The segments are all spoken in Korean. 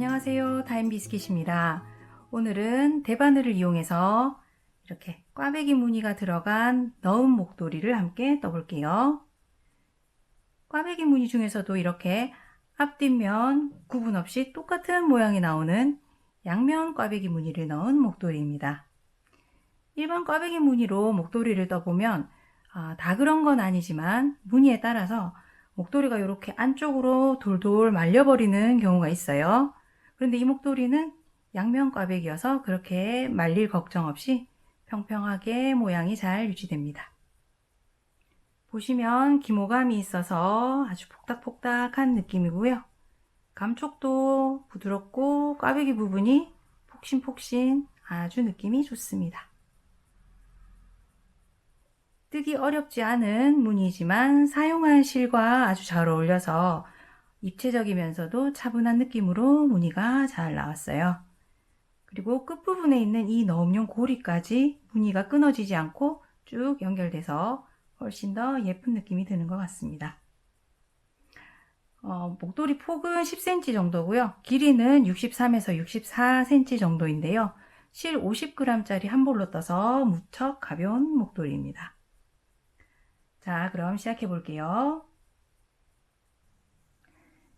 안녕하세요. 다인비스킷입니다. 오늘은 대바늘을 이용해서 이렇게 꽈배기 무늬가 들어간 너은 목도리를 함께 떠볼게요. 꽈배기 무늬 중에서도 이렇게 앞뒷면 구분 없이 똑같은 모양이 나오는 양면 꽈배기 무늬를 넣은 목도리입니다. 일반 꽈배기 무늬로 목도리를 떠보면 다 그런 건 아니지만 무늬에 따라서 목도리가 이렇게 안쪽으로 돌돌 말려버리는 경우가 있어요. 그런데 이 목도리는 양면 꽈배기여서 그렇게 말릴 걱정 없이 평평하게 모양이 잘 유지됩니다. 보시면 기모감이 있어서 아주 폭닥폭닥한 느낌이고요. 감촉도 부드럽고 꽈배기 부분이 폭신폭신 아주 느낌이 좋습니다. 뜨기 어렵지 않은 무늬지만 사용한 실과 아주 잘 어울려서 입체적이면서도 차분한 느낌으로 무늬가 잘 나왔어요. 그리고 끝부분에 있는 이 너음용 고리까지 무늬가 끊어지지 않고 쭉 연결돼서 훨씬 더 예쁜 느낌이 드는 것 같습니다. 목도리 폭은 10cm 정도고요. 길이는 63에서 64cm 정도인데요. 실 50g짜리 한 볼로 떠서 무척 가벼운 목도리입니다. 자, 그럼 시작해 볼게요.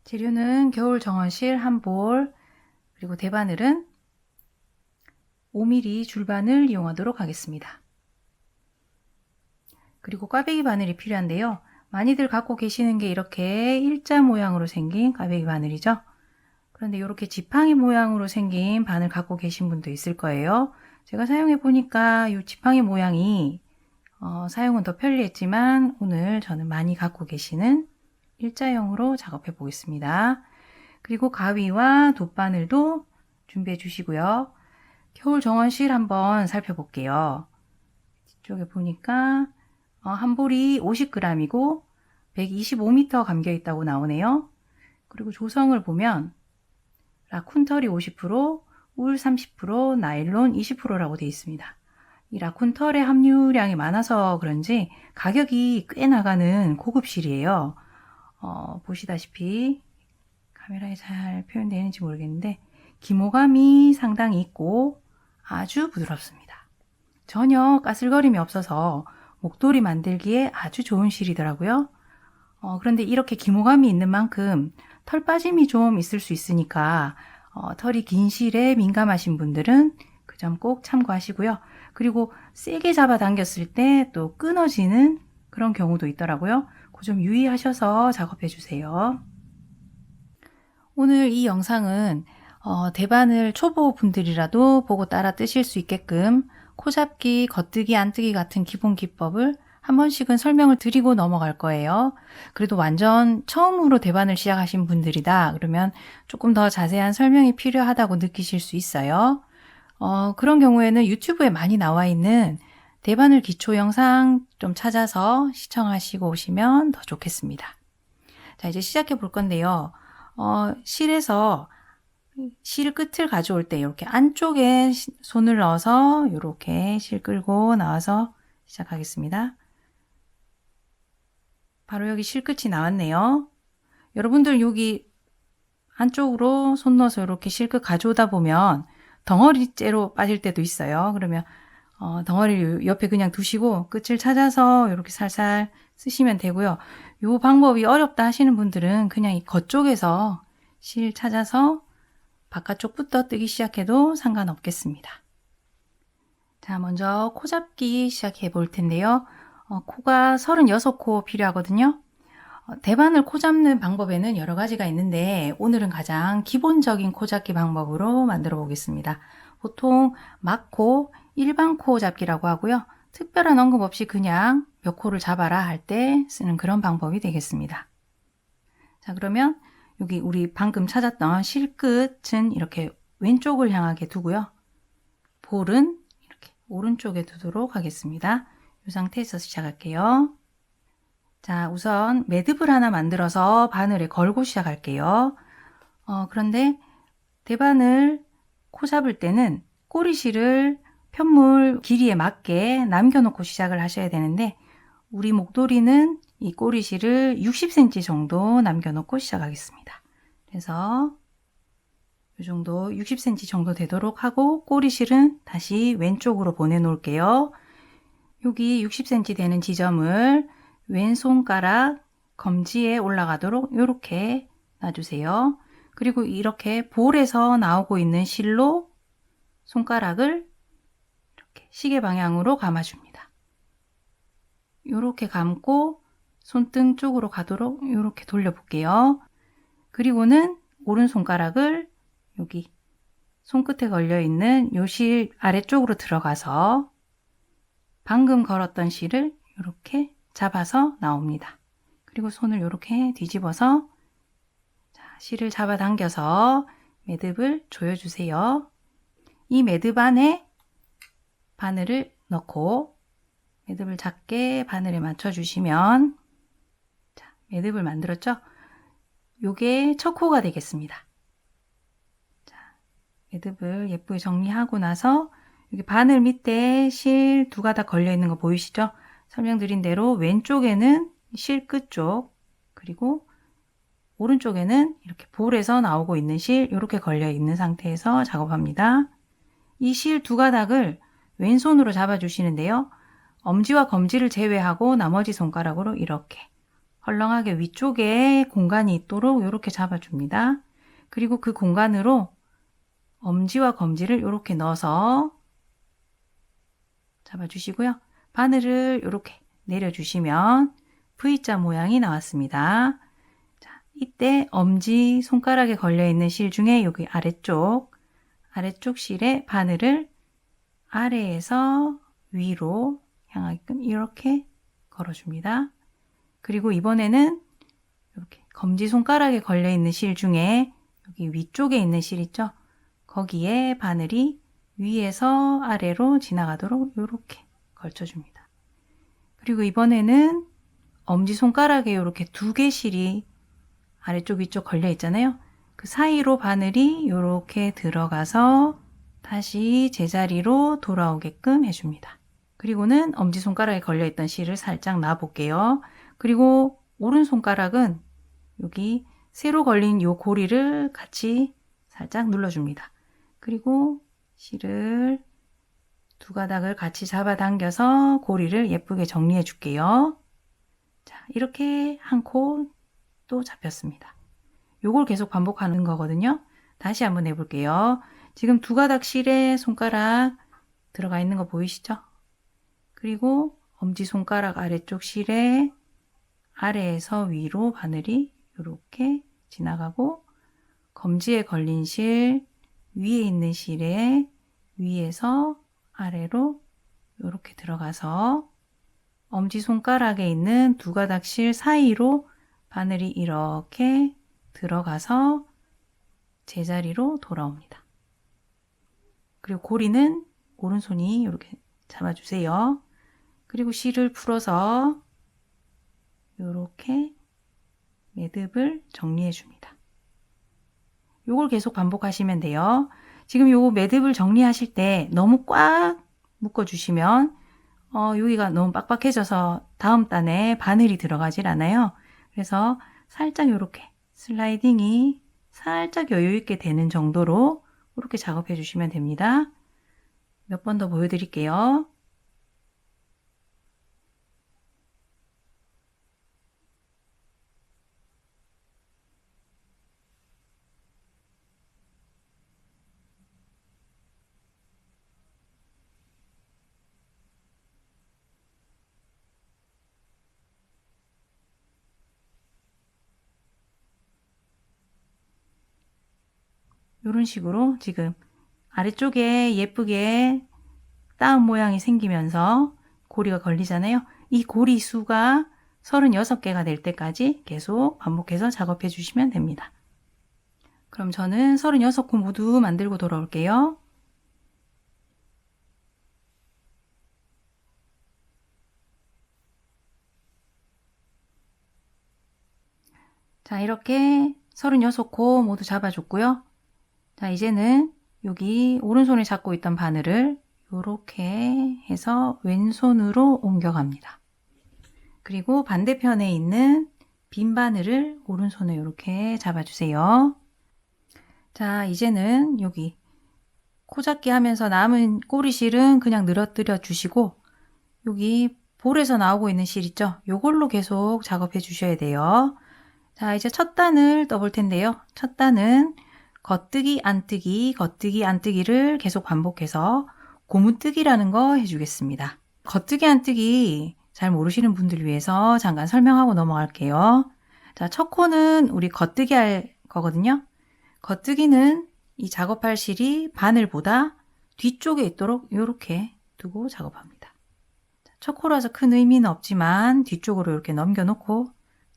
재료는 겨울 정원실 한 볼, 그리고 대바늘은 5mm 줄바늘 이용하도록 하겠습니다. 그리고 꽈배기 바늘이 필요한데요. 많이들 갖고 계시는 게 이렇게 일자 모양으로 생긴 꽈배기 바늘이죠. 그런데 이렇게 지팡이 모양으로 생긴 바늘 갖고 계신 분도 있을 거예요. 제가 사용해 보니까 이 지팡이 모양이 사용은 더 편리했지만 오늘 저는 많이 갖고 계시는 일자형으로 작업해 보겠습니다. 그리고 가위와 돗바늘도 준비해 주시고요. 겨울 정원실 한번 살펴볼게요. 뒤쪽에 보니까 한 볼이 50g이고 125m 감겨 있다고 나오네요. 그리고 조성을 보면 라쿤 털이 50%, 울 30%, 나일론 20%라고 되어 있습니다. 이 라쿤 털의 함유량이 많아서 그런지 가격이 꽤 나가는 고급 실이에요. 보시다시피 카메라에 잘 표현되는지 모르겠는데 기모감이 상당히 있고 아주 부드럽습니다. 전혀 까슬거림이 없어서 목도리 만들기에 아주 좋은 실이더라고요. 그런데 이렇게 기모감이 있는 만큼 털 빠짐이 좀 있을 수 있으니까 털이 긴 실에 민감하신 분들은 그 점 꼭 참고하시고요. 그리고 세게 잡아당겼을 때 또 끊어지는 그런 경우도 있더라고요. 그 점 유의하셔서 작업해 주세요. 오늘 이 영상은 대바늘 초보 분들이라도 보고 따라 뜨실 수 있게끔 코잡기, 겉뜨기, 안뜨기 같은 기본 기법을 한 번씩은 설명을 드리고 넘어갈 거예요. 그래도 완전 처음으로 대바늘 시작하신 분들이다 그러면 조금 더 자세한 설명이 필요하다고 느끼실 수 있어요. 그런 경우에는 유튜브에 많이 나와 있는 대바늘 기초 영상 좀 찾아서 시청하시고 오시면 더 좋겠습니다. 자, 이제 시작해 볼 건데요. 실에서 실 끝을 가져올 때 이렇게 안쪽에 손을 넣어서 이렇게 실 끌고 나와서 시작하겠습니다. 바로 여기 실 끝이 나왔네요. 여러분들 여기 안쪽으로 손 넣어서 이렇게 실 끝 가져오다 보면 덩어리째로 빠질 때도 있어요. 그러면 덩어리를 옆에 그냥 두시고 끝을 찾아서 이렇게 살살 쓰시면 되고요. 이 방법이 어렵다 하시는 분들은 그냥 이 겉쪽에서 실 찾아서 바깥쪽부터 뜨기 시작해도 상관없겠습니다. 자, 먼저 코 잡기 시작해 볼 텐데요. 코가 36코 필요하거든요. 대바늘 코 잡는 방법에는 여러 가지가 있는데 오늘은 가장 기본적인 코 잡기 방법으로 만들어 보겠습니다. 보통 막코, 일반 코 잡기라고 하고요. 특별한 언급 없이 그냥 몇 코를 잡아라 할 때 쓰는 그런 방법이 되겠습니다. 자, 그러면 여기 우리 방금 찾았던 실 끝은 이렇게 왼쪽을 향하게 두고요. 볼은 이렇게 오른쪽에 두도록 하겠습니다. 이 상태에서 시작할게요. 자, 우선 매듭을 하나 만들어서 바늘에 걸고 시작할게요. 그런데 대바늘 코 잡을 때는 꼬리실을 편물 길이에 맞게 남겨놓고 시작을 하셔야 되는데 우리 목도리는 이 꼬리실을 60cm 정도 남겨놓고 시작하겠습니다. 그래서 이 정도 60cm 정도 되도록 하고 꼬리실은 다시 왼쪽으로 보내 놓을게요. 여기 60cm 되는 지점을 왼손가락 검지에 올라가도록 이렇게 놔주세요. 그리고 이렇게 볼에서 나오고 있는 실로 손가락을 이렇게 시계 방향으로 감아줍니다. 이렇게 감고 손등 쪽으로 가도록 이렇게 돌려볼게요. 그리고는 오른손가락을 여기 손끝에 걸려있는 요 실 아래쪽으로 들어가서 방금 걸었던 실을 이렇게 잡아서 나옵니다. 그리고 손을 이렇게 뒤집어서 실을 잡아당겨서 매듭을 조여주세요. 이 매듭 안에 바늘을 넣고 매듭을 작게 바늘에 맞춰주시면 매듭을 만들었죠? 요게 첫 코가 되겠습니다. 자, 매듭을 예쁘게 정리하고 나서 여기 바늘 밑에 실 두 가닥 걸려 있는 거 보이시죠? 설명드린 대로 왼쪽에는 실 끝 쪽, 그리고 오른쪽에는 이렇게 볼에서 나오고 있는 실 이렇게 걸려 있는 상태에서 작업합니다. 이 실 두 가닥을 왼손으로 잡아주시는데요. 엄지와 검지를 제외하고 나머지 손가락으로 이렇게 헐렁하게 위쪽에 공간이 있도록 이렇게 잡아줍니다. 그리고 그 공간으로 엄지와 검지를 이렇게 넣어서 잡아주시고요. 바늘을 이렇게 내려주시면 V자 모양이 나왔습니다. 자, 이때 엄지 손가락에 걸려있는 실 중에 여기 아래쪽 실에 바늘을 아래에서 위로 향하게끔 이렇게 걸어줍니다. 그리고 이번에는 이렇게 검지손가락에 걸려있는 실 중에 여기 위쪽에 있는 실 있죠? 거기에 바늘이 위에서 아래로 지나가도록 이렇게 걸쳐줍니다. 그리고 이번에는 엄지손가락에 이렇게 두 개 실이 아래쪽 위쪽 걸려 있잖아요. 그 사이로 바늘이 이렇게 들어가서 다시 제자리로 돌아오게끔 해줍니다. 그리고는 엄지손가락에 걸려있던 실을 살짝 놔볼게요. 그리고 오른손가락은 여기 새로 걸린 이 고리를 같이 살짝 눌러줍니다. 그리고 실을 두 가닥을 같이 잡아당겨서 고리를 예쁘게 정리해 줄게요. 자, 이렇게 한 코 또 잡혔습니다. 요걸 계속 반복하는 거거든요. 다시 한번 해볼게요. 지금 두 가닥 실에 손가락 들어가 있는 거 보이시죠? 그리고 엄지손가락 아래쪽 실에 아래에서 위로 바늘이 이렇게 지나가고 검지에 걸린 실 위에 있는 실에 위에서 아래로 이렇게 들어가서 엄지손가락에 있는 두 가닥 실 사이로 바늘이 이렇게 들어가서 제자리로 돌아옵니다. 그리고 고리는 오른손이 이렇게 잡아주세요. 그리고 실을 풀어서 이렇게 매듭을 정리해 줍니다. 요걸 계속 반복하시면 돼요. 지금 요 매듭을 정리하실 때 너무 꽉 묶어주시면 여기가 너무 빡빡해져서 다음 단에 바늘이 들어가질 않아요. 그래서 살짝 이렇게 슬라이딩이 살짝 여유 있게 되는 정도로 이렇게 작업해 주시면 됩니다. 몇 번 더 보여드릴게요. 이런 식으로 지금 아래쪽에 예쁘게 따은 모양이 생기면서 고리가 걸리잖아요. 이 고리 수가 36개가 될 때까지 계속 반복해서 작업해 주시면 됩니다. 그럼 저는 36코 모두 만들고 돌아올게요. 자, 이렇게 36코 모두 잡아줬고요. 자, 이제는 여기 오른손에 잡고 있던 바늘을 이렇게 해서 왼손으로 옮겨갑니다. 그리고 반대편에 있는 빈 바늘을 오른손에 이렇게 잡아주세요. 자, 이제는 여기 코잡기 하면서 남은 꼬리실은 그냥 늘어뜨려 주시고 여기 볼에서 나오고 있는 실 있죠? 요걸로 계속 작업해 주셔야 돼요. 자, 이제 첫 단을 떠볼 텐데요. 첫 단은 겉뜨기, 안뜨기, 겉뜨기, 안뜨기를 계속 반복해서 고무뜨기라는 거 해주겠습니다. 겉뜨기, 안뜨기 잘 모르시는 분들 위해서 잠깐 설명하고 넘어갈게요. 자, 첫 코는 우리 겉뜨기 할 거거든요. 겉뜨기는 이 작업할 실이 바늘보다 뒤쪽에 있도록 이렇게 두고 작업합니다. 첫 코라서 큰 의미는 없지만 뒤쪽으로 이렇게 넘겨놓고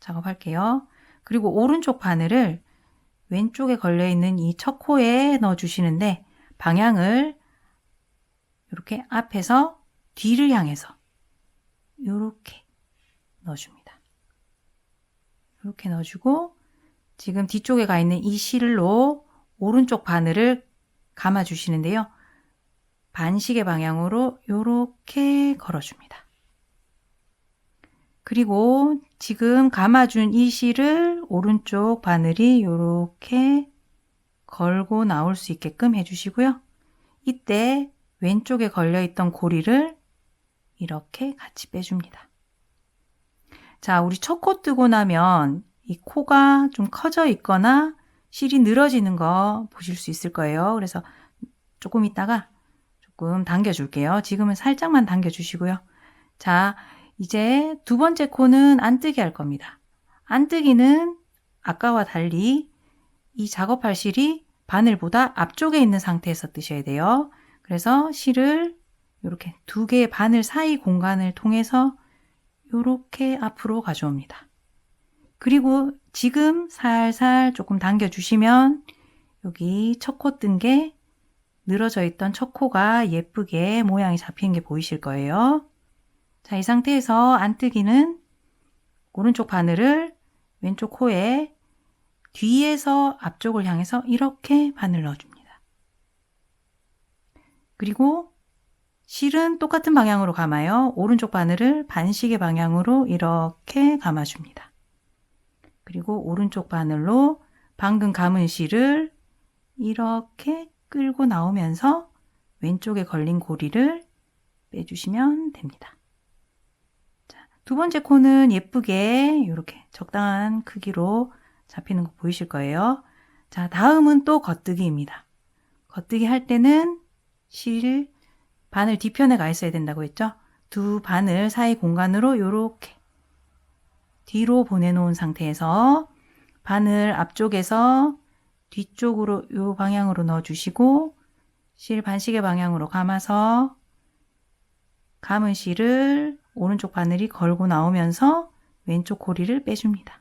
작업할게요. 그리고 오른쪽 바늘을 왼쪽에 걸려있는 이 첫 코에 넣어주시는데 방향을 이렇게 앞에서 뒤를 향해서 이렇게 넣어줍니다. 이렇게 넣어주고 지금 뒤쪽에 가 있는 이 실로 오른쪽 바늘을 감아주시는데요. 반시계 방향으로 이렇게 걸어줍니다. 그리고 지금 감아준 이 실을 오른쪽 바늘이 이렇게 걸고 나올 수 있게끔 해주시고요. 이때 왼쪽에 걸려있던 고리를 이렇게 같이 빼줍니다. 자, 우리 첫 코 뜨고 나면 이 코가 좀 커져 있거나 실이 늘어지는 거 보실 수 있을 거예요. 그래서 조금 있다가 조금 당겨줄게요. 지금은 살짝만 당겨주시고요. 자, 이제 두 번째 코는 안뜨기 할 겁니다. 안뜨기는 아까와 달리 이 작업할 실이 바늘보다 앞쪽에 있는 상태에서 뜨셔야 돼요. 그래서 실을 이렇게 두 개의 바늘 사이 공간을 통해서 이렇게 앞으로 가져옵니다. 그리고 지금 살살 조금 당겨주시면 여기 첫 코 뜬 게 늘어져 있던 첫 코가 예쁘게 모양이 잡힌 게 보이실 거예요. 자, 이 상태에서 안뜨기는 오른쪽 바늘을 왼쪽 코에 뒤에서 앞쪽을 향해서 이렇게 바늘 넣어줍니다. 그리고 실은 똑같은 방향으로 감아요. 오른쪽 바늘을 반시계 방향으로 이렇게 감아줍니다. 그리고 오른쪽 바늘로 방금 감은 실을 이렇게 끌고 나오면서 왼쪽에 걸린 고리를 빼주시면 됩니다. 자, 두 번째 코는 예쁘게 이렇게 적당한 크기로 잡히는 거 보이실 거예요. 자, 다음은 또 겉뜨기입니다. 겉뜨기 할 때는 실 바늘 뒤편에 가 있어야 된다고 했죠? 두 바늘 사이 공간으로 이렇게 뒤로 보내놓은 상태에서 바늘 앞쪽에서 뒤쪽으로 이 방향으로 넣어주시고 실 반시계 방향으로 감아서 감은 실을 오른쪽 바늘이 걸고 나오면서 왼쪽 고리를 빼줍니다.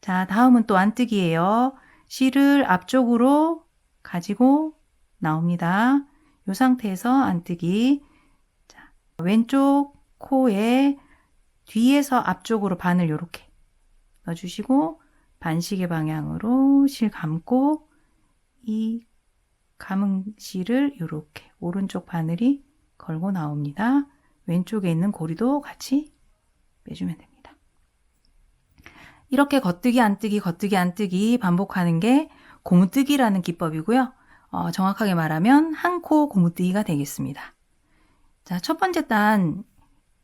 자, 다음은 또 안뜨기예요. 실을 앞쪽으로 가지고 나옵니다. 이 상태에서 안뜨기. 자, 왼쪽 코에 뒤에서 앞쪽으로 바늘 이렇게 넣어주시고 반시계 방향으로 실 감고 이 감은 실을 이렇게 오른쪽 바늘이 걸고 나옵니다. 왼쪽에 있는 고리도 같이 빼주면 됩니다. 이렇게 겉뜨기 안뜨기 겉뜨기 안뜨기 반복하는 게 고무뜨기라는 기법이고요. 정확하게 말하면 한 코 고무뜨기가 되겠습니다. 자, 첫 번째 단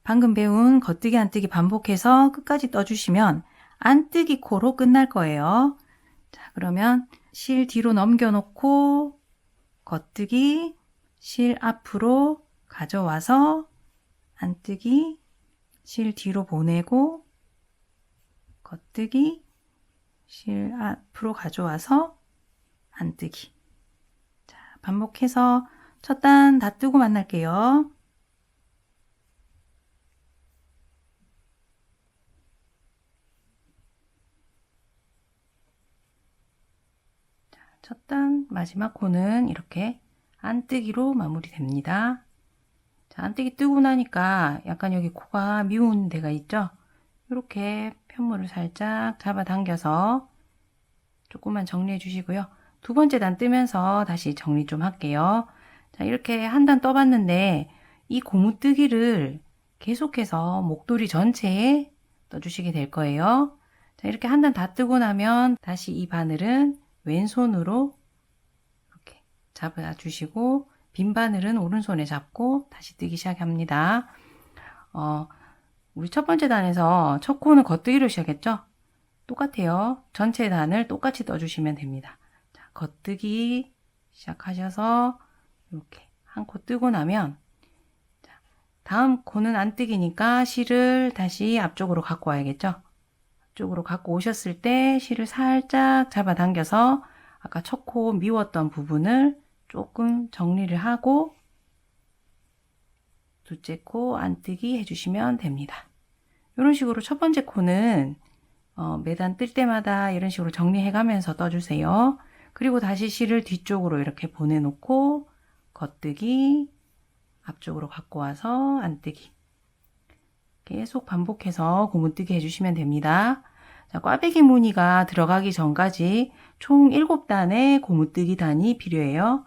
방금 배운 겉뜨기 안뜨기 반복해서 끝까지 떠주시면 안뜨기 코로 끝날 거예요. 자, 그러면 실 뒤로 넘겨놓고 겉뜨기 실 앞으로 가져와서 안뜨기 실 뒤로 보내고 겉뜨기 실 앞으로 가져와서 안뜨기. 자, 반복해서 첫 단 다 뜨고 만날게요. 첫 단 마지막 코는 이렇게 안뜨기로 마무리됩니다. 자, 안뜨기 뜨고 나니까 약간 여기 코가 미운 데가 있죠? 이렇게 편물을 살짝 잡아당겨서 조금만 정리해 주시고요. 두 번째 단 뜨면서 다시 정리 좀 할게요. 자, 이렇게 한 단 떠봤는데 이 고무뜨기를 계속해서 목도리 전체에 떠주시게 될 거예요. 자, 이렇게 한 단 다 뜨고 나면 다시 이 바늘은 왼손으로 이렇게 잡아주시고 빈 바늘은 오른손에 잡고 다시 뜨기 시작합니다. 우리 첫 번째 단에서 첫 코는 겉뜨기로 시작했죠? 똑같아요. 전체 단을 똑같이 떠주시면 됩니다. 자, 겉뜨기 시작하셔서 이렇게 한 코 뜨고 나면 다음 코는 안 뜨기니까 실을 다시 앞쪽으로 갖고 와야겠죠? 앞쪽으로 갖고 오셨을 때 실을 살짝 잡아당겨서 아까 첫 코 미웠던 부분을 조금 정리를 하고 둘째 코 안뜨기 해주시면 됩니다. 이런 식으로 첫 번째 코는 매단 뜰 때마다 이런 식으로 정리해가면서 떠주세요. 그리고 다시 실을 뒤쪽으로 이렇게 보내놓고 겉뜨기, 앞쪽으로 갖고 와서 안뜨기 계속 반복해서 고무뜨기 해주시면 됩니다. 자, 꽈배기 무늬가 들어가기 전까지 총 7단의 고무뜨기 단이 필요해요.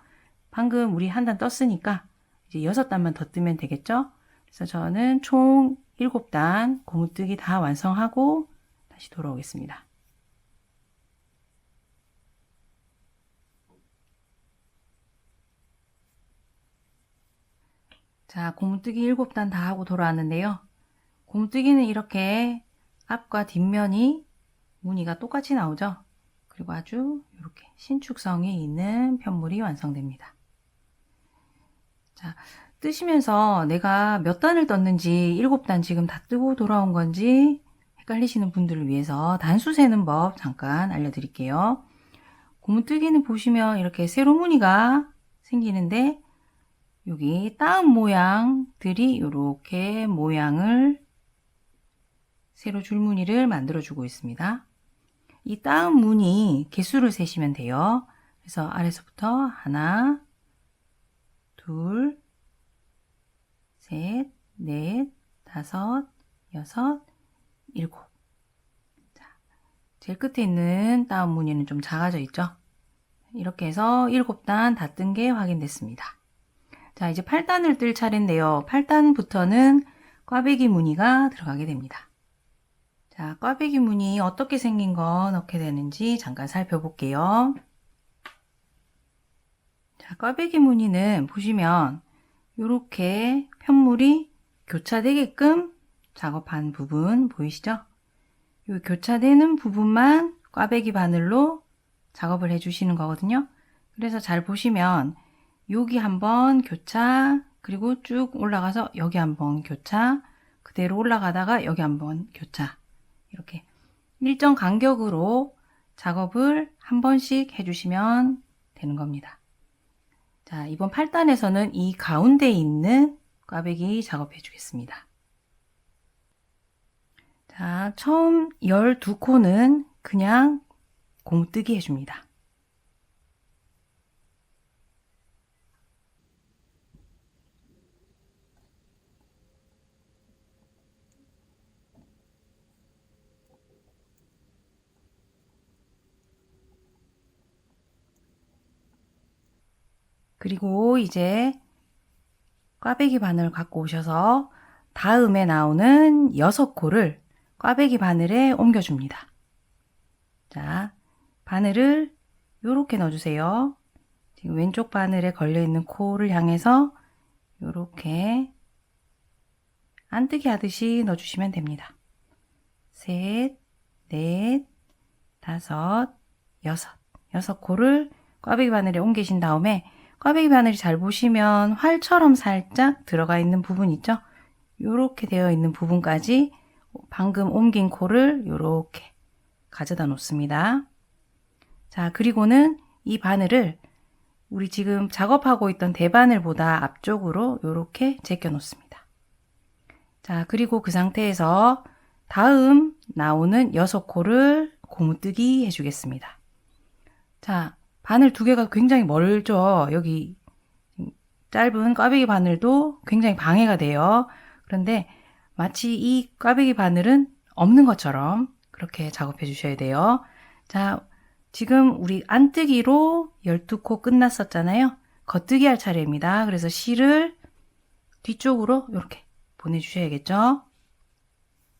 방금 우리 한 단 떴으니까 이제 6단만 더 뜨면 되겠죠? 그래서 저는 총 7단 고무뜨기 다 완성하고 다시 돌아오겠습니다. 자, 고무뜨기 7단 다 하고 돌아왔는데요. 고무뜨기는 이렇게 앞과 뒷면이 무늬가 똑같이 나오죠. 그리고 아주 이렇게 신축성이 있는 편물이 완성됩니다. 자, 뜨시면서 내가 몇 단을 떴는지 7단 지금 다 뜨고 돌아온 건지 헷갈리시는 분들을 위해서 단수 세는 법 잠깐 알려드릴게요. 고무뜨기는 보시면 이렇게 세로 무늬가 생기는데 여기 따은 모양들이 이렇게 모양을 세로 줄무늬를 만들어 주고 있습니다. 이 따은 무늬 개수를 세시면 돼요. 그래서 아래서부터 하나, 둘, 셋, 넷, 다섯, 여섯, 일곱. 자, 제일 끝에 있는 따은 무늬는 좀 작아져 있죠. 이렇게 해서 7단 다 뜬 게 확인됐습니다. 자, 이제 8단을 뜰 차례인데요. 8단부터는 꽈배기 무늬가 들어가게 됩니다. 자, 꽈배기 무늬 어떻게 생긴 거 넣게 되는지 잠깐 살펴볼게요. 자, 꽈배기 무늬는 보시면 이렇게 편물이 교차되게끔 작업한 부분 보이시죠? 이 교차되는 부분만 꽈배기 바늘로 작업을 해주시는 거거든요. 그래서 잘 보시면 여기 한번 교차, 그리고 쭉 올라가서 여기 한번 교차, 그대로 올라가다가 여기 한번 교차, 이렇게 일정 간격으로 작업을 한 번씩 해주시면 되는 겁니다. 자, 이번 8단에서는 이 가운데 있는 꽈배기 작업해 주겠습니다. 자, 처음 12코는 그냥 고무뜨기 해줍니다. 그리고 이제 꽈배기 바늘 갖고 오셔서 다음에 나오는 6코를 꽈배기 바늘에 옮겨줍니다. 자, 바늘을 이렇게 넣어주세요. 지금 왼쪽 바늘에 걸려있는 코를 향해서 이렇게 안뜨기 하듯이 넣어주시면 됩니다. 셋, 넷, 다섯, 여섯 코를 꽈배기 바늘에 옮기신 다음에 꽈배기 바늘이 잘 보시면 활처럼 살짝 들어가 있는 부분 있죠? 이렇게 되어 있는 부분까지 방금 옮긴 코를 이렇게 가져다 놓습니다. 자, 그리고는 이 바늘을 우리 지금 작업하고 있던 대바늘보다 앞쪽으로 이렇게 제껴 놓습니다. 자, 그리고 그 상태에서 다음 나오는 6코를 고무뜨기 해주겠습니다. 자, 바늘 2개가 굉장히 멀죠. 여기 짧은 꽈배기 바늘도 굉장히 방해가 돼요. 그런데 마치 이 꽈배기 바늘은 없는 것처럼 그렇게 작업해 주셔야 돼요. 자, 지금 우리 안뜨기로 12코 끝났었잖아요. 겉뜨기 할 차례입니다. 그래서 실을 뒤쪽으로 이렇게 보내주셔야겠죠.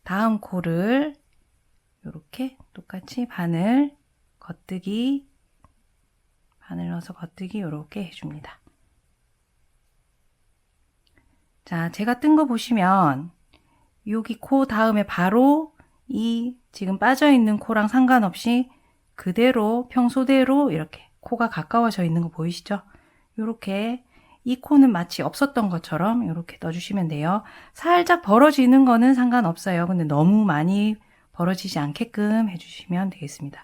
다음 코를 이렇게 똑같이 바늘 겉뜨기 바늘 넣어서 겉뜨기 이렇게 해줍니다. 자, 제가 뜬 거 보시면 여기 코 다음에 바로 이 지금 빠져있는 코랑 상관없이 그대로 평소대로 이렇게 코가 가까워져 있는 거 보이시죠? 이렇게 이 코는 마치 없었던 것처럼 이렇게 떠주시면 돼요. 살짝 벌어지는 거는 상관없어요. 근데 너무 많이 벌어지지 않게끔 해주시면 되겠습니다.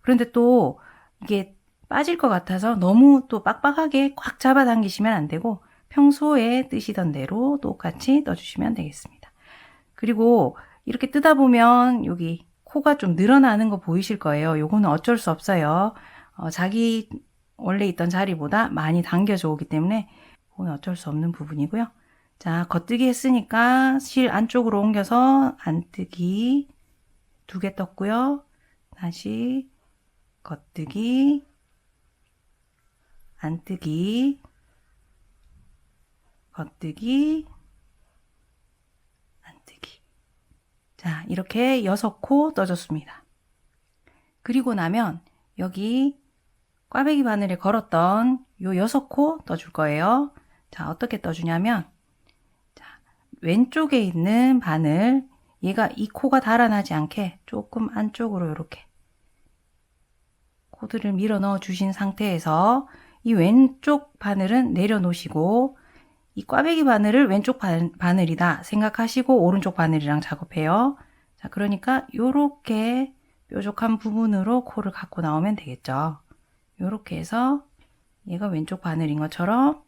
그런데 또 이게 빠질 것 같아서 너무 또 빡빡하게 꽉 잡아당기시면 안 되고 평소에 뜨시던 대로 똑같이 떠주시면 되겠습니다. 그리고 이렇게 뜨다 보면 여기 코가 좀 늘어나는 거 보이실 거예요. 요거는 어쩔 수 없어요. 자기 원래 있던 자리보다 많이 당겨져 오기 때문에 그건 어쩔 수 없는 부분이고요. 자, 겉뜨기 했으니까 실 안쪽으로 옮겨서 안뜨기 2개 떴고요. 다시 겉뜨기, 안뜨기, 겉뜨기, 안뜨기. 자, 이렇게 6코 떠줬습니다. 그리고 나면 여기 꽈배기 바늘에 걸었던 요 6코 떠줄 거예요. 자, 어떻게 떠주냐면, 자, 왼쪽에 있는 바늘, 얘가 이 코가 달아나지 않게 조금 안쪽으로 이렇게 코드를 밀어 넣어 주신 상태에서 이 왼쪽 바늘은 내려놓으시고 이 꽈배기 바늘을 왼쪽 바늘이다 생각하시고 오른쪽 바늘이랑 작업해요. 자, 그러니까 요렇게 뾰족한 부분으로 코를 갖고 나오면 되겠죠. 요렇게 해서 얘가 왼쪽 바늘인 것처럼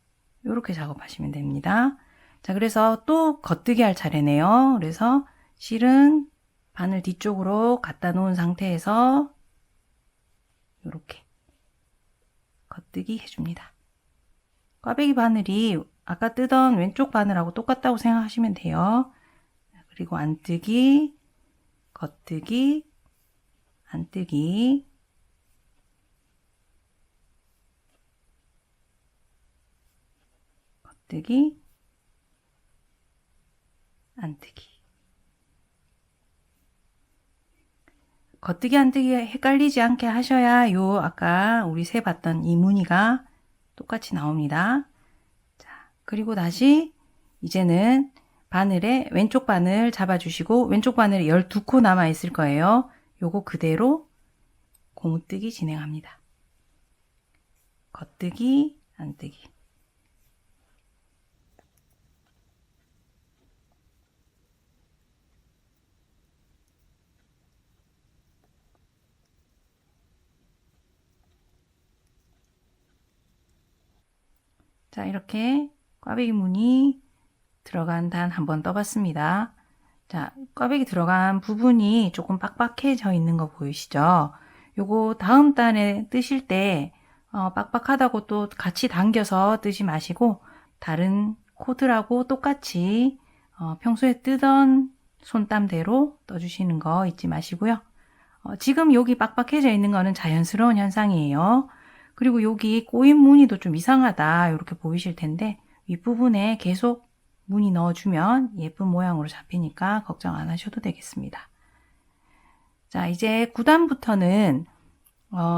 요렇게 작업하시면 됩니다. 자, 그래서 또 겉뜨기 할 차례네요. 그래서 실은 바늘 뒤쪽으로 갖다 놓은 상태에서 요렇게 겉뜨기 해줍니다. 꽈배기 바늘이 아까 뜨던 왼쪽 바늘하고 똑같다고 생각하시면 돼요. 그리고 안뜨기, 겉뜨기, 안뜨기, 겉뜨기, 안뜨기. 겉뜨기 안뜨기 헷갈리지 않게 하셔야 요 아까 우리 세 봤던 이 무늬가 똑같이 나옵니다. 자, 그리고 다시 이제는 바늘에 왼쪽 바늘 잡아주시고 왼쪽 바늘에 12코 남아 있을 거예요. 요거 그대로 고무뜨기 진행합니다. 겉뜨기, 안뜨기. 자, 이렇게 꽈배기 무늬 들어간 단 한번 떠봤습니다. 자, 꽈배기 들어간 부분이 조금 빡빡해져 있는 거 보이시죠? 요거 다음 단에 뜨실 때 빡빡하다고 또 같이 당겨서 뜨지 마시고 다른 코드라고 똑같이 평소에 뜨던 손땀대로 떠주시는 거 잊지 마시고요. 지금 여기 빡빡해져 있는 거는 자연스러운 현상이에요. 그리고 여기 꼬인 무늬도 좀 이상하다 이렇게 보이실 텐데 윗부분에 계속 무늬 넣어주면 예쁜 모양으로 잡히니까 걱정 안 하셔도 되겠습니다. 자, 이제 9단부터는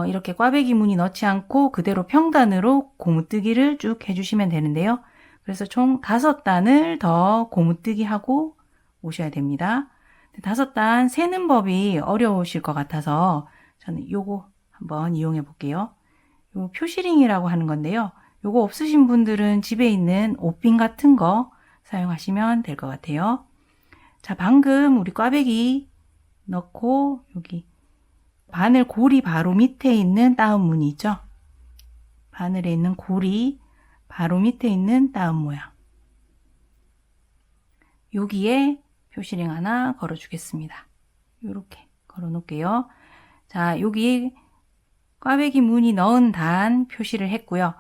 이렇게 꽈배기 무늬 넣지 않고 그대로 평단으로 고무뜨기를 쭉 해주시면 되는데요. 그래서 총 5단을 더 고무뜨기 하고 오셔야 됩니다. 5단 세는 법이 어려우실 것 같아서 저는 요거 한번 이용해 볼게요. 요 표시링이라고 하는 건데요. 요거 없으신 분들은 집에 있는 옷핀 같은 거 사용하시면 될 것 같아요. 자, 방금 우리 꽈배기 넣고 여기 바늘 고리 바로 밑에 있는 다운 무늬 있죠? 바늘에 있는 고리 바로 밑에 있는 다운 모양. 여기에 표시링 하나 걸어 주겠습니다. 이렇게 걸어 놓을게요. 자, 여기 꽈배기 무늬 넣은 단 표시를 했고요.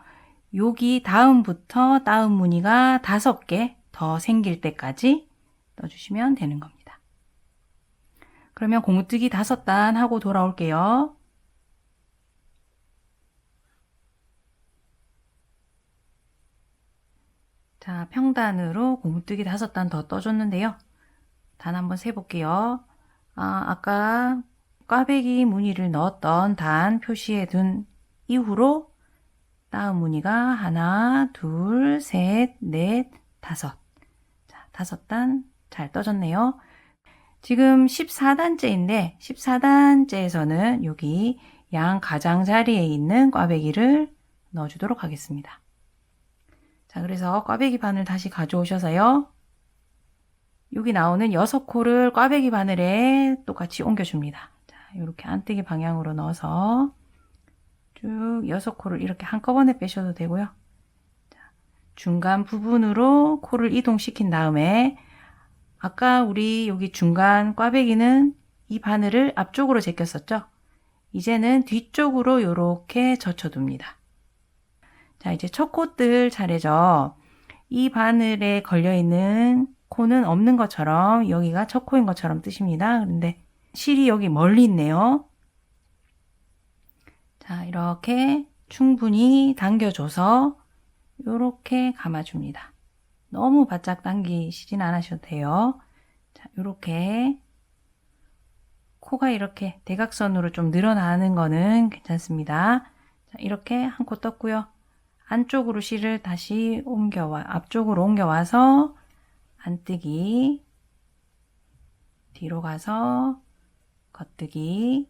여기 다음부터 다운 무늬가 5개 더 생길 때까지 떠주시면 되는 겁니다. 그러면 고무뜨기 5단 하고 돌아올게요. 자, 평단으로 고무뜨기 5단 더 떠줬는데요. 단 한번 세볼게요. 아까 꽈배기 무늬를 넣었던 단 표시해 둔 이후로 다음 무늬가 하나, 둘, 셋, 넷, 다섯. 자, 5단 잘 떠졌네요. 지금 14단째인데 14단째에서는 여기 양 가장자리에 있는 꽈배기를 넣어주도록 하겠습니다. 자, 그래서 꽈배기 바늘 다시 가져오셔서요. 여기 나오는 6코를 꽈배기 바늘에 똑같이 옮겨줍니다. 자, 이렇게 안뜨기 방향으로 넣어서 쭉 6코를 이렇게 한꺼번에 빼셔도 되고요. 자, 중간 부분으로 코를 이동시킨 다음에 아까 우리 여기 중간 꽈배기는 이 바늘을 앞쪽으로 제꼈었죠? 이제는 뒤쪽으로 이렇게 젖혀둡니다. 자, 이제 첫 코 뜰 차례죠. 이 바늘에 걸려있는 코는 없는 것처럼 여기가 첫 코인 것처럼 뜨십니다. 그런데 실이 여기 멀리 있네요. 자, 이렇게 충분히 당겨줘서 이렇게 감아줍니다. 너무 바짝 당기시진 않으셔도 돼요. 자, 이렇게 코가 이렇게 대각선으로 좀 늘어나는 거는 괜찮습니다. 자, 이렇게 한 코 떴고요. 안쪽으로 실을 다시 앞쪽으로 옮겨와서 안뜨기, 뒤로 가서 겉뜨기,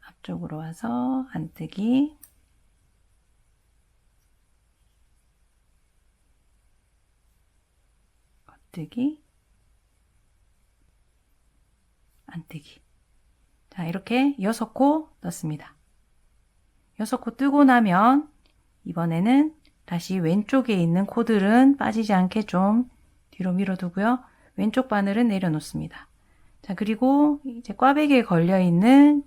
앞쪽으로 와서 안뜨기, 겉뜨기, 안뜨기. 자, 이렇게 6코 떴습니다. 6코 뜨고 나면 이번에는 다시 왼쪽에 있는 코들은 빠지지 않게 좀 뒤로 밀어두고요. 왼쪽 바늘은 내려놓습니다. 자, 그리고 이제 꽈배기에 걸려있는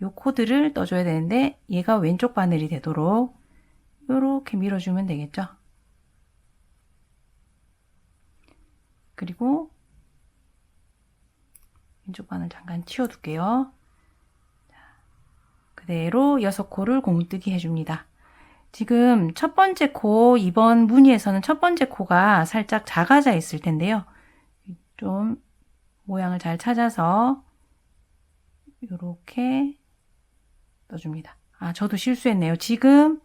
이 코드를 떠줘야 되는데 얘가 왼쪽 바늘이 되도록 이렇게 밀어주면 되겠죠. 그리고 왼쪽 바늘 잠깐 치워둘게요. 그대로 6코를 고무뜨기 해줍니다. 지금 첫 번째 코, 이번 무늬에서는 첫 번째 코가 살짝 작아져 있을 텐데요. 좀 모양을 잘 찾아서 이렇게 떠줍니다. 아, 저도 실수했네요. 지금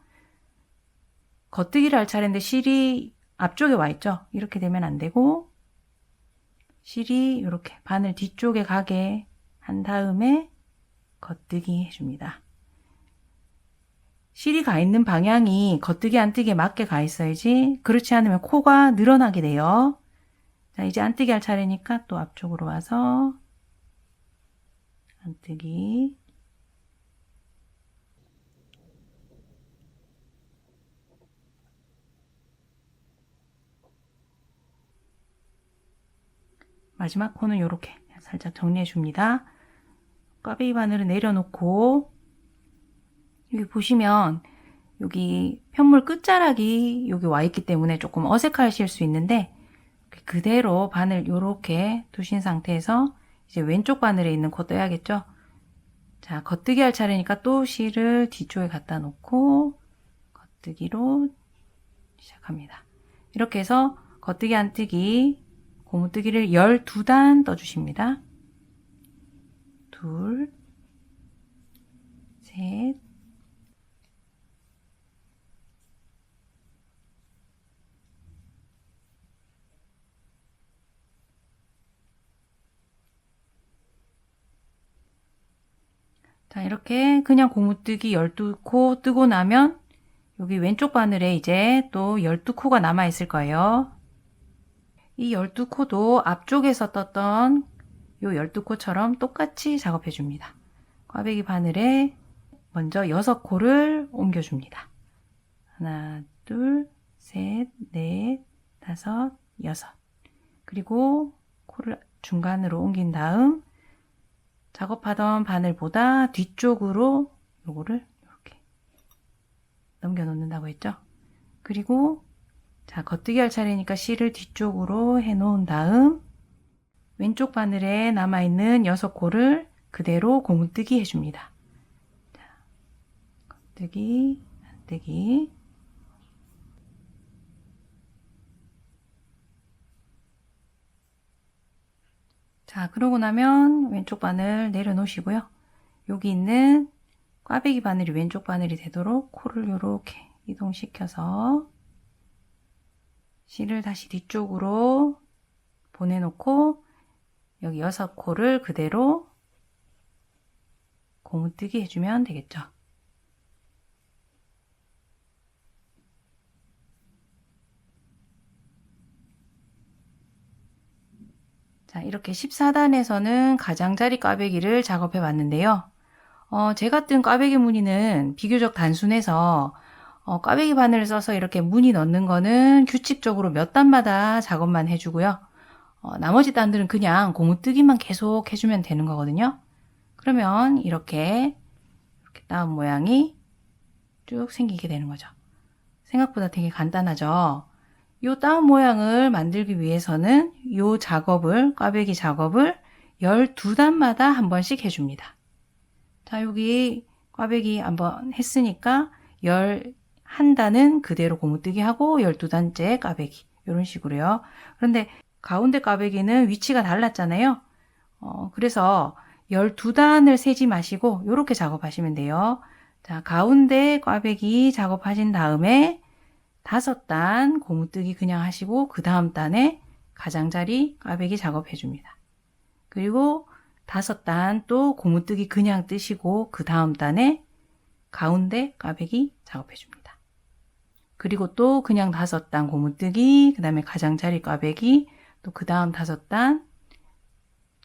겉뜨기를 할 차례인데 실이 앞쪽에 와 있죠. 이렇게 되면 안 되고 실이 이렇게 바늘 뒤쪽에 가게 한 다음에 겉뜨기 해줍니다. 실이 가 있는 방향이 겉뜨기 안뜨기에 맞게 가 있어야지 그렇지 않으면 코가 늘어나게 돼요. 자, 이제 안뜨기 할 차례니까 또 앞쪽으로 와서 안뜨기, 마지막 코는 이렇게 살짝 정리해 줍니다. 꽈배기 바늘을 내려놓고 여기 보시면 여기 편물 끝자락이 여기 와 있기 때문에 조금 어색하실 수 있는데 그대로 바늘 이렇게 두신 상태에서 이제 왼쪽 바늘에 있는 코 떠야겠죠. 자, 겉뜨기 할 차례니까 또 실을 뒤쪽에 갖다 놓고 겉뜨기로 시작합니다. 이렇게 해서 겉뜨기 안뜨기 고무뜨기를 12단 떠주십니다. 둘, 셋, 자, 이렇게 그냥 고무뜨기 12코 뜨고 나면 여기 왼쪽 바늘에 이제 또 12코가 남아 있을 거예요. 이 12코도 앞쪽에서 떴던 요 12코처럼 똑같이 작업해 줍니다. 꽈배기 바늘에 먼저 6코를 옮겨 줍니다. 하나, 둘, 셋, 넷, 다섯, 여섯. 그리고 코를 중간으로 옮긴 다음 작업하던 바늘보다 뒤쪽으로 요거를 이렇게 넘겨 놓는다고 했죠. 그리고 자, 겉뜨기 할 차례니까 실을 뒤쪽으로 해 놓은 다음 왼쪽 바늘에 남아있는 6코를 그대로 고무뜨기 해줍니다. 자, 겉뜨기, 안뜨기. 자, 그러고 나면 왼쪽 바늘 내려놓으시고요. 여기 있는 꽈배기 바늘이 왼쪽 바늘이 되도록 코를 이렇게 이동시켜서 실을 다시 뒤쪽으로 보내놓고 여기 6코를 그대로 고무뜨기 해주면 되겠죠. 자, 이렇게 14단에서는 가장자리 꽈배기를 작업해 봤는데요. 제가 뜬 꽈배기 무늬는 비교적 단순해서 꽈배기 바늘을 써서 이렇게 무늬 넣는 거는 규칙적으로 몇 단마다 작업만 해주고요. 나머지 단들은 그냥 고무뜨기만 계속 해주면 되는 거거든요. 그러면 이렇게 따은 모양이 쭉 생기게 되는 거죠. 생각보다 되게 간단하죠. 이 따은 모양을 만들기 위해서는 이 작업을, 꽈배기 작업을 12단마다 한 번씩 해줍니다. 자, 여기 꽈배기 한번 했으니까 11단은 그대로 고무뜨기 하고 12단째 꽈배기 이런 식으로요. 그런데 가운데 꽈배기는 위치가 달랐잖아요. 그래서 12단을 세지 마시고 이렇게 작업하시면 돼요. 자, 가운데 꽈배기 작업하신 다음에 5단 고무뜨기 그냥 하시고 그 다음 단에 가장자리 꽈배기 작업해 줍니다. 그리고 5단 또 고무뜨기 그냥 뜨시고 그 다음 단에 가운데 꽈배기 작업해 줍니다. 그리고 또 그냥 5단 고무뜨기, 그 다음에 가장자리 꽈배기, 또 그 다음 5단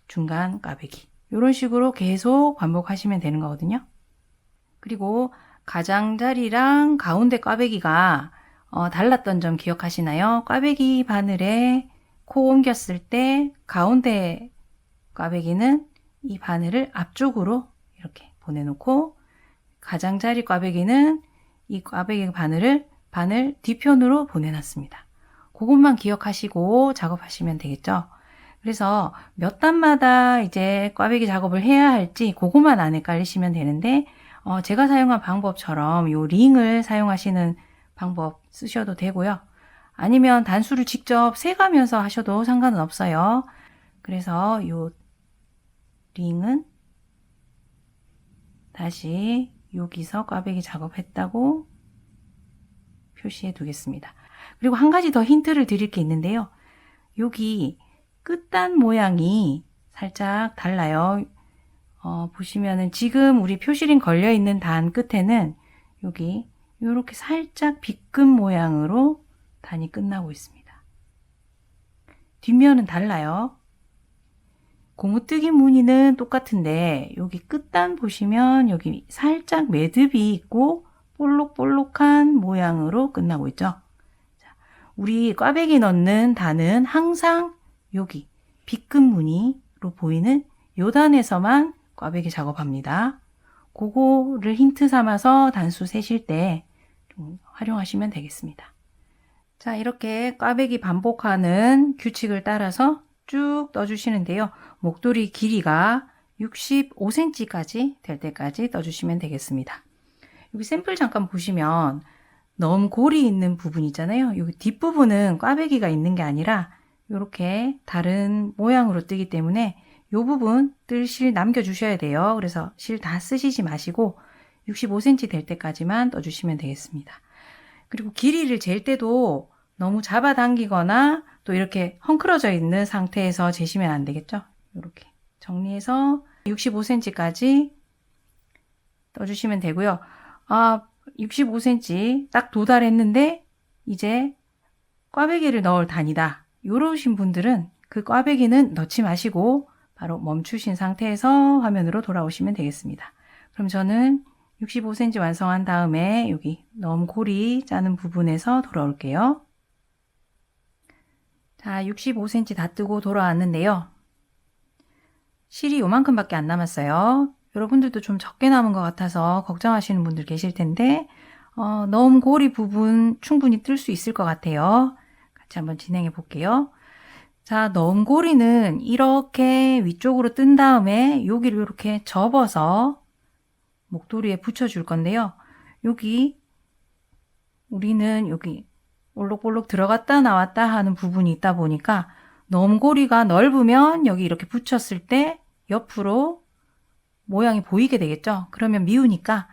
중간 꽈배기 이런 식으로 계속 반복하시면 되는 거거든요. 그리고 가장자리랑 가운데 꽈배기가 달랐던 점 기억하시나요? 꽈배기 바늘에 코 옮겼을 때 가운데 꽈배기는 이 바늘을 앞쪽으로 이렇게 보내놓고 가장자리 꽈배기는 이 꽈배기 바늘을 바늘 뒤편으로 보내놨습니다. 그것만 기억하시고 작업하시면 되겠죠. 그래서 몇 단마다 이제 꽈배기 작업을 해야 할지 그것만 안 헷갈리시면 되는데 제가 사용한 방법처럼 이 링을 사용하시는 방법 쓰셔도 되고요. 아니면 단수를 직접 세가면서 하셔도 상관은 없어요. 그래서 이 링은 다시 여기서 꽈배기 작업했다고 표시해 두겠습니다. 그리고 한 가지 더 힌트를 드릴 게 있는데요. 여기 끝단 모양이 살짝 달라요. 보시면은 지금 우리 표시링 걸려 있는 단 끝에는 여기 이렇게 살짝 빗금 모양으로 단이 끝나고 있습니다. 뒷면은 달라요. 고무뜨기 무늬는 똑같은데 여기 끝단 보시면 여기 살짝 매듭이 있고 볼록볼록한 모양으로 끝나고 있죠. 자, 우리 꽈배기 넣는 단은 항상 여기 빗금 무늬로 보이는 요 단에서만 꽈배기 작업합니다. 그거를 힌트 삼아서 단수 세실 때 좀 활용하시면 되겠습니다. 자, 이렇게 꽈배기 반복하는 규칙을 따라서 쭉 떠주시는데요. 목도리 길이가 65cm까지 될 때까지 떠주시면 되겠습니다. 여기 샘플 잠깐 보시면 넘골이 있는 부분 있잖아요. 여기 뒷부분은 꽈배기가 있는 게 아니라 이렇게 다른 모양으로 뜨기 때문에 이 부분 뜰 실 남겨주셔야 돼요. 그래서 실 다 쓰시지 마시고 65cm 될 때까지만 떠주시면 되겠습니다. 그리고 길이를 잴 때도 너무 잡아당기거나 또 이렇게 헝클어져 있는 상태에서 재시면 안 되겠죠. 이렇게 정리해서 65cm까지 떠주시면 되고요. 65cm 딱 도달했는데 이제 꽈배기를 넣을 단이다. 이러신 분들은 그 꽈배기는 넣지 마시고 바로 멈추신 상태에서 화면으로 돌아오시면 되겠습니다. 그럼 저는 65cm 완성한 다음에 여기 넘골이 짜는 부분에서 돌아올게요. 자, 65cm 다 뜨고 돌아왔는데요. 실이 요만큼밖에 안 남았어요. 여러분들도 좀 적게 남은 것 같아서 걱정하시는 분들 계실 텐데 넘골이 부분 충분히 뜰 수 있을 것 같아요. 같이 한번 진행해 볼게요. 자, 넘골이는 이렇게 위쪽으로 뜬 다음에 여기를 이렇게 접어서 목도리에 붙여줄 건데요. 여기 우리는 여기 볼록볼록 들어갔다 나왔다 하는 부분이 있다 보니까 넘골이가 넓으면 여기 이렇게 붙였을 때 옆으로 모양이 보이게 되겠죠. 그러면 미우니까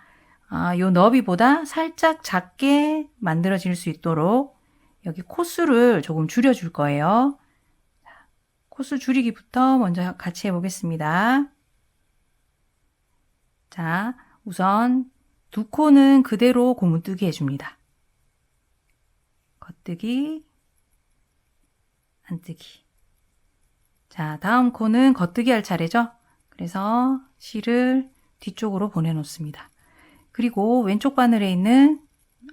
요 너비보다 살짝 작게 만들어질 수 있도록 여기 코수를 조금 줄여줄 거예요. 코수 줄이기부터 먼저 같이 해보겠습니다. 자, 우선 두 코는 그대로 고무뜨기 해줍니다. 겉뜨기, 안뜨기. 자, 다음 코는 겉뜨기 할 차례죠. 그래서 실을 뒤쪽으로 보내놓습니다. 그리고 왼쪽 바늘에 있는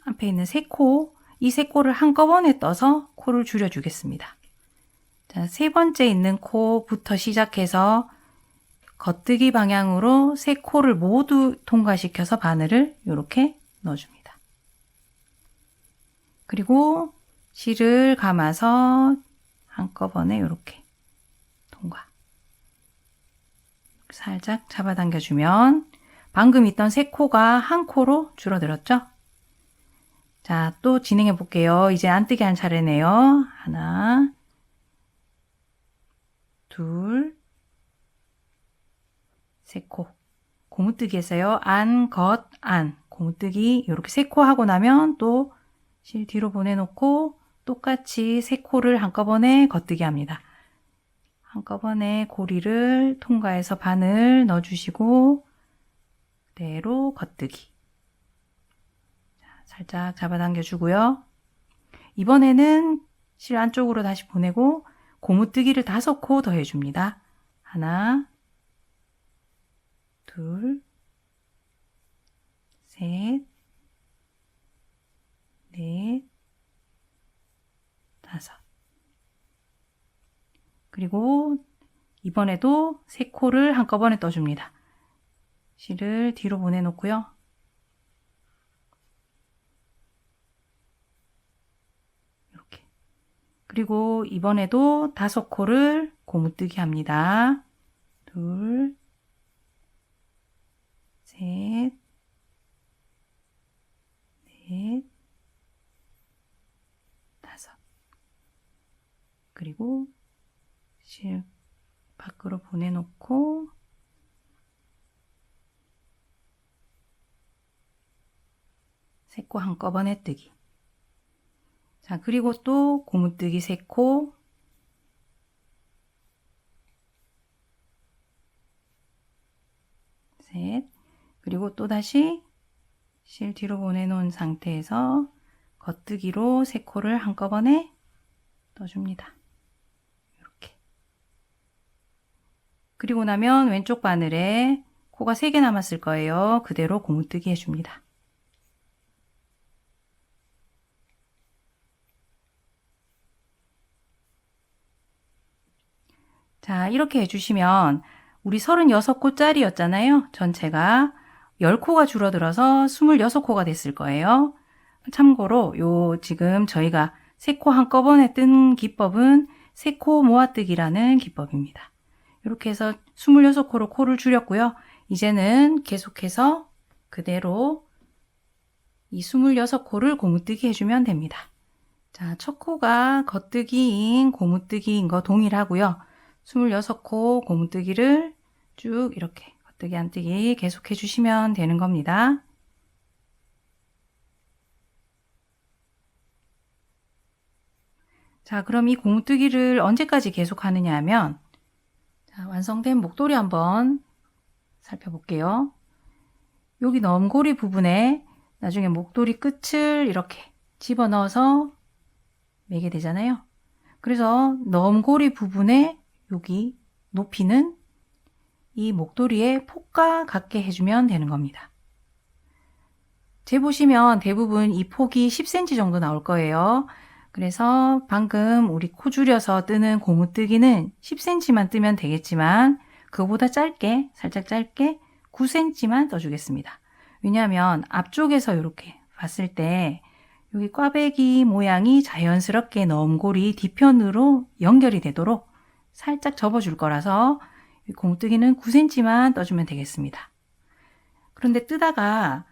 앞에 있는 세 코, 이 세 코를 한꺼번에 떠서 코를 줄여주겠습니다. 자, 세 번째 있는 코부터 시작해서 겉뜨기 방향으로 세 코를 모두 통과시켜서 바늘을 이렇게 넣어줍니다. 그리고 실을 감아서 한꺼번에 이렇게 통과. 살짝 잡아당겨주면 방금 있던 세 코가 한 코로 줄어들었죠? 자, 또 진행해 볼게요. 이제 안뜨기 한 차례네요. 하나, 둘, 세 코. 고무뜨기 했어요. 안, 겉, 안. 고무뜨기 이렇게 세 코 하고 나면 또 실 뒤로 보내놓고 똑같이 세 코를 한꺼번에 겉뜨기 합니다. 한꺼번에 고리를 통과해서 바늘 넣어주시고 그대로 겉뜨기. 자, 살짝 잡아당겨 주고요. 이번에는 실 안쪽으로 다시 보내고 고무뜨기를 5코 더 해줍니다. 하나, 둘, 셋, 넷, 다섯. 그리고 이번에도 세 코를 한꺼번에 떠줍니다. 실을 뒤로 보내놓고요. 이렇게. 그리고 이번에도 5코를 고무뜨기 합니다. 둘, 셋, 넷, 다섯. 그리고 실 밖으로 보내놓고 세 코 한꺼번에 뜨기. 자, 그리고 또 고무뜨기 3코, 셋, 그리고 또 다시 실 뒤로 보내놓은 상태에서 겉뜨기로 3코를 한꺼번에 떠줍니다. 이렇게. 그리고 나면 왼쪽 바늘에 코가 3개 남았을 거예요. 그대로 고무뜨기 해줍니다. 자, 이렇게 해주시면 우리 36코짜리였잖아요. 전체가 10코가 줄어들어서 26코가 됐을 거예요. 참고로 지금 저희가 3코 한꺼번에 뜬 기법은 3코 모아뜨기라는 기법입니다. 이렇게 해서 26코로 코를 줄였고요. 이제는 계속해서 그대로 이 26코를 고무뜨기 해주면 됩니다. 자, 첫 코가 겉뜨기인 고무뜨기인 거 동일하고요. 26코 고무뜨기를 쭉 이렇게 겉뜨기 안뜨기 계속 해주시면 되는 겁니다. 자, 그럼 이 고무뜨기를 언제까지 계속 하느냐 하면 자, 완성된 목도리 한번 살펴볼게요. 여기 넘고리 부분에 나중에 목도리 끝을 이렇게 집어넣어서 매게 되잖아요. 그래서 넘고리 부분에 여기 높이는 이 목도리에 폭과 같게 해주면 되는 겁니다. 재보시면 대부분 이 폭이 10cm 정도 나올 거예요. 그래서 방금 우리 코 줄여서 뜨는 고무뜨기는 10cm만 뜨면 되겠지만 그거보다 짧게, 살짝 짧게 9cm만 떠주겠습니다. 왜냐하면 앞쪽에서 이렇게 봤을 때 여기 꽈배기 모양이 자연스럽게 넘고리 뒤편으로 연결이 되도록 살짝 접어줄 거라서 고무뜨기는 9cm만 떠주면 되겠습니다. 그런데 뜨다가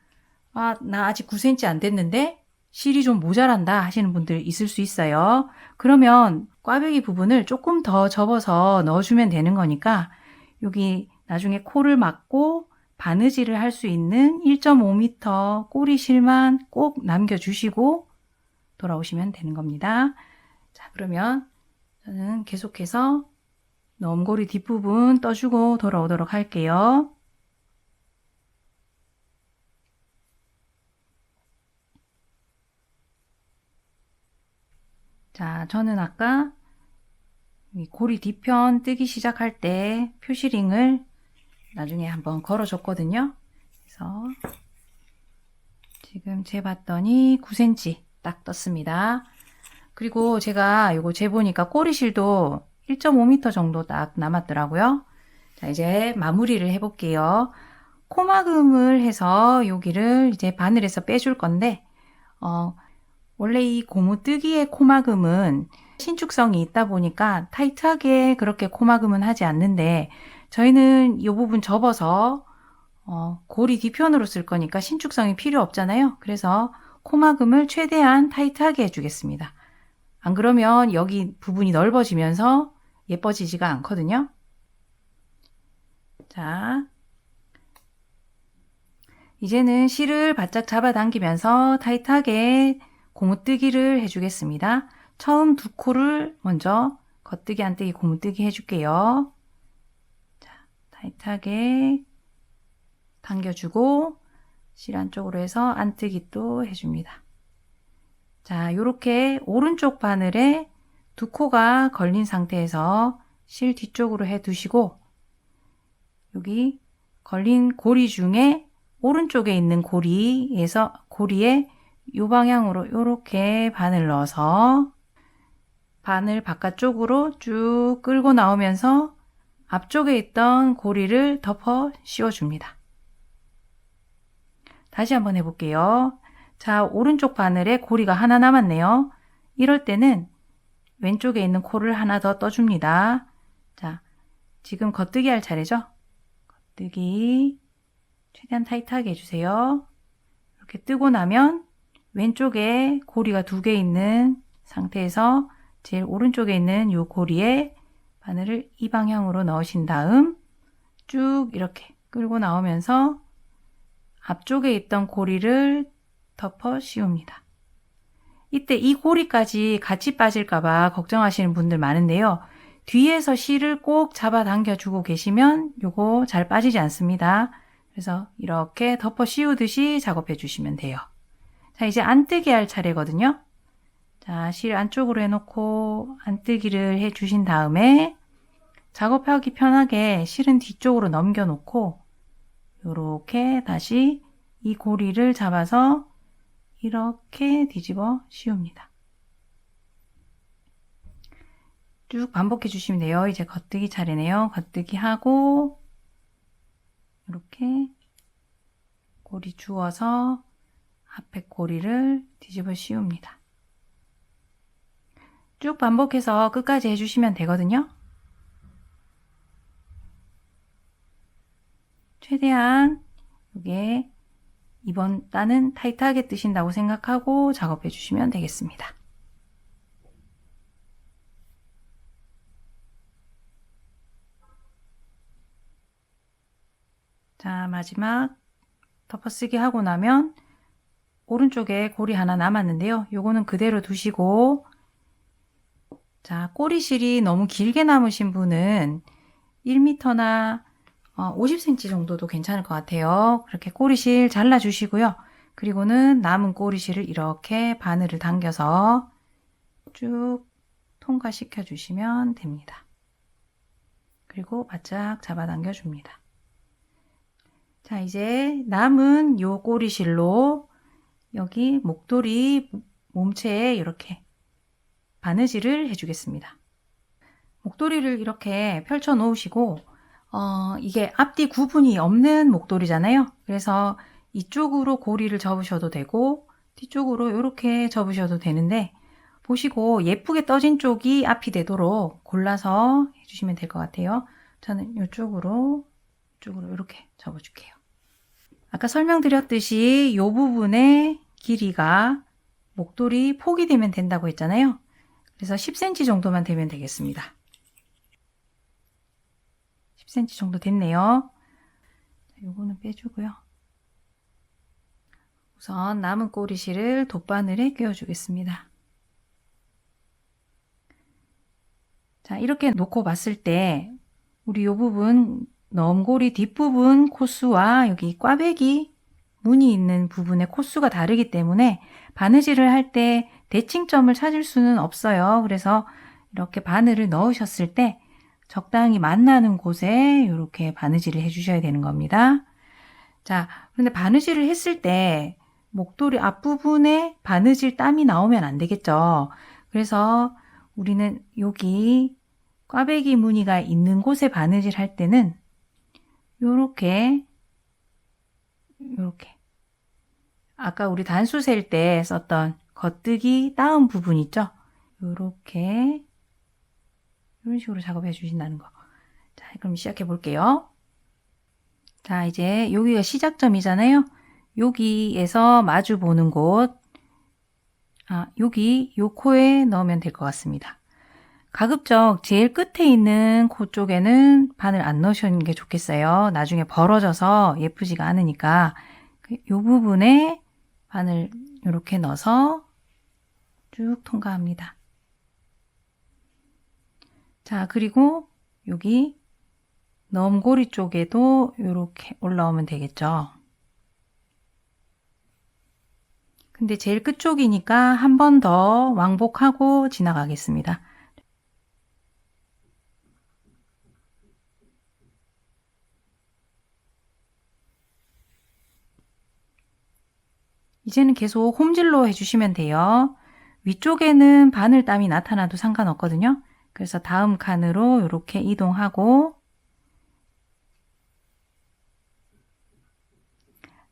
나 아직 9cm 안 됐는데 실이 좀 모자란다 하시는 분들 있을 수 있어요. 그러면 꽈배기 부분을 조금 더 접어서 넣어주면 되는 거니까 여기 나중에 코를 막고 바느질을 할 수 있는 1.5m 꼬리실만 꼭 남겨주시고 돌아오시면 되는 겁니다. 자, 그러면 저는 계속해서 넘고리 뒷부분 떠주고 돌아오도록 할게요. 자, 저는 아까 고리 뒤편 뜨기 시작할 때 표시링을 나중에 한번 걸어줬거든요. 그래서 지금 재봤더니 9cm 딱 떴습니다. 그리고 제가 이거 재보니까 꼬리실도 1.5m 정도 딱 남았더라고요. 자, 이제 마무리를 해볼게요. 코막음을 해서 여기를 이제 바늘에서 빼줄 건데, 원래 이 고무뜨기의 코막음은 신축성이 있다 보니까 타이트하게 그렇게 코막음은 하지 않는데, 저희는 이 부분 접어서 고리 뒤편으로 쓸 거니까 신축성이 필요 없잖아요. 그래서 코막음을 최대한 타이트하게 해주겠습니다. 안 그러면 여기 부분이 넓어지면서 예뻐지지가 않거든요. 자, 이제는 실을 바짝 잡아당기면서 타이트하게 고무뜨기를 해주겠습니다. 처음 두 코를 먼저 겉뜨기 안뜨기 고무뜨기 해줄게요. 자, 타이트하게 당겨주고 실 안쪽으로 해서 안뜨기 또 해줍니다. 자, 요렇게 오른쪽 바늘에 두 코가 걸린 상태에서 실 뒤쪽으로 해 두시고, 여기 걸린 고리 중에 오른쪽에 있는 고리에 요 방향으로 요렇게 바늘 넣어서 바늘 바깥쪽으로 쭉 끌고 나오면서 앞쪽에 있던 고리를 덮어 씌워줍니다. 다시 한번 해볼게요. 자, 오른쪽 바늘에 고리가 하나 남았네요. 이럴 때는 왼쪽에 있는 코를 하나 더 떠줍니다. 자, 지금 겉뜨기 할 차례죠? 겉뜨기 최대한 타이트하게 해주세요. 이렇게 뜨고 나면 왼쪽에 고리가 두 개 있는 상태에서 제일 오른쪽에 있는 이 고리에 바늘을 이 방향으로 넣으신 다음 쭉 이렇게 끌고 나오면서 앞쪽에 있던 고리를 덮어 씌웁니다. 이때 이 고리까지 같이 빠질까봐 걱정하시는 분들 많은데요. 뒤에서 실을 꼭 잡아당겨 주고 계시면 요거 잘 빠지지 않습니다. 그래서 이렇게 덮어 씌우듯이 작업해 주시면 돼요. 자, 이제 안뜨기 할 차례거든요. 자, 실 안쪽으로 해놓고 안뜨기를 해 주신 다음에 작업하기 편하게 실은 뒤쪽으로 넘겨 놓고 요렇게 다시 이 고리를 잡아서 이렇게 뒤집어 씌웁니다. 쭉 반복해 주시면 돼요. 이제 겉뜨기 차례네요. 겉뜨기 하고 이렇게 고리 주워서 앞에 고리를 뒤집어 씌웁니다. 쭉 반복해서 끝까지 해주시면 되거든요. 최대한 이게 이번 단은 타이트하게 뜨신다고 생각하고 작업해 주시면 되겠습니다. 자, 마지막 덮어쓰기 하고 나면 오른쪽에 고리 하나 남았는데요. 요거는 그대로 두시고, 자, 꼬리실이 너무 길게 남으신 분은 1m나 50cm 정도도 괜찮을 것 같아요. 그렇게 꼬리실 잘라주시고요. 그리고는 남은 꼬리실을 이렇게 바늘을 당겨서 쭉 통과시켜 주시면 됩니다. 그리고 바짝 잡아당겨 줍니다. 자, 이제 남은 요 꼬리실로 여기 목도리 몸체에 이렇게 바느질을 해주겠습니다. 목도리를 이렇게 펼쳐 놓으시고 이게 앞뒤 구분이 없는 목도리잖아요. 그래서 이쪽으로 고리를 접으셔도 되고 뒤쪽으로 이렇게 접으셔도 되는데 보시고 예쁘게 떠진 쪽이 앞이 되도록 골라서 해주시면 될 것 같아요. 저는 이쪽으로 이렇게 접어줄게요. 아까 설명드렸듯이 이 부분의 길이가 목도리 폭이 되면 된다고 했잖아요. 그래서 10cm 정도만 되면 되겠습니다. 10cm 정도 됐네요. 요거는 빼주고요. 우선 남은 꼬리실을 돗바늘에 끼워주겠습니다. 자, 이렇게 놓고 봤을 때 우리 요 부분 너음고리 뒷부분 코수와 여기 꽈배기 무늬 있는 부분의 코수가 다르기 때문에 바느질을 할 때 대칭점을 찾을 수는 없어요. 그래서 이렇게 바늘을 넣으셨을 때 적당히 만나는 곳에 이렇게 바느질을 해주셔야 되는 겁니다. 자, 그런데 바느질을 했을 때 목도리 앞부분에 바느질 땀이 나오면 안 되겠죠. 그래서 우리는 여기 꽈배기 무늬가 있는 곳에 바느질 할 때는 요렇게 아까 우리 단수 셀 때 썼던 겉뜨기 따은 부분 있죠? 요렇게 이런 식으로 작업해 주신다는 거. 자, 그럼 시작해 볼게요. 자, 이제 여기가 시작점이잖아요. 여기에서 마주 보는 곳, 여기 요 코에 넣으면 될 것 같습니다. 가급적 제일 끝에 있는 코 쪽에는 바늘 안 넣으시는 게 좋겠어요. 나중에 벌어져서 예쁘지가 않으니까 요 부분에 바늘 이렇게 넣어서 쭉 통과합니다. 자, 그리고 여기 너음고리 쪽에도 이렇게 올라오면 되겠죠. 근데 제일 끝쪽이니까 한 번 더 왕복하고 지나가겠습니다. 이제는 계속 홈질로 해주시면 돼요. 위쪽에는 바늘땀이 나타나도 상관없거든요. 그래서 다음 칸으로 이렇게 이동하고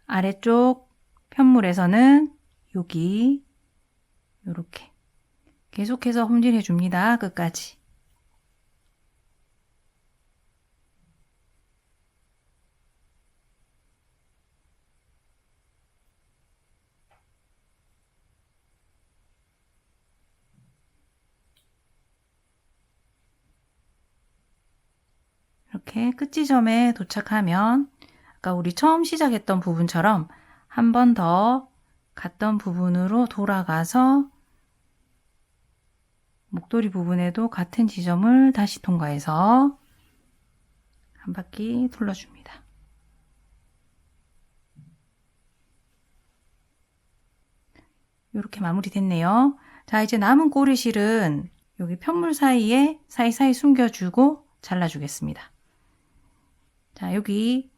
아래쪽 편물에서는 여기 이렇게 계속해서 홈질해 줍니다. 끝까지. 이렇게 끝지점에 도착하면 아까 우리 처음 시작했던 부분처럼 한 번 더 갔던 부분으로 돌아가서 목도리 부분에도 같은 지점을 다시 통과해서 한 바퀴 둘러줍니다. 이렇게 마무리됐네요. 자, 이제 남은 꼬리실은 여기 편물 사이에 사이사이 숨겨주고 잘라주겠습니다. 자, 여기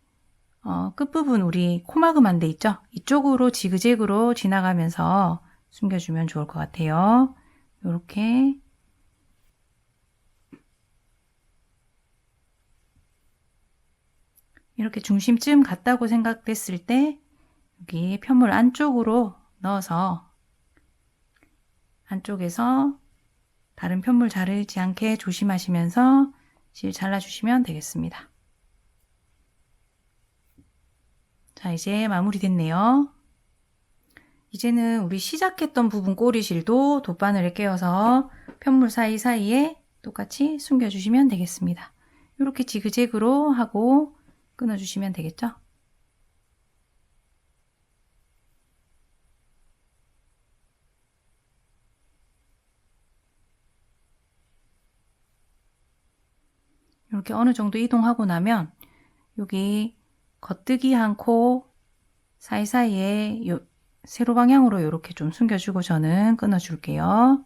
끝부분 우리 코마그만 데 있죠? 이쪽으로 지그재그로 지나가면서 숨겨주면 좋을 것 같아요. 이렇게 중심쯤 같다고 생각됐을 때 여기 편물 안쪽으로 넣어서 안쪽에서 다른 편물 자르지 않게 조심하시면서 실 잘라주시면 되겠습니다. 자, 이제 마무리됐네요. 이제는 우리 시작했던 부분 꼬리실도 돗바늘에 끼워서 편물 사이사이에 똑같이 숨겨주시면 되겠습니다. 이렇게 지그재그로 하고 끊어주시면 되겠죠? 이렇게 어느 정도 이동하고 나면 여기 겉뜨기 한 코 사이사이에 세로 방향으로 이렇게 좀 숨겨주고 저는 끊어줄게요.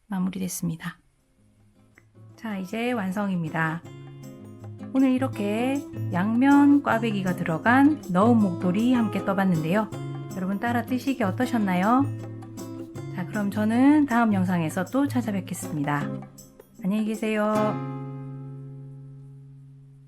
마무리됐습니다. 자, 이제 완성입니다. 오늘 이렇게 양면 꽈배기가 들어간 너음 목도리 함께 떠봤는데요. 여러분 따라 뜨시기 어떠셨나요? 자, 그럼 저는 다음 영상에서 또 찾아뵙겠습니다. 안녕히 계세요.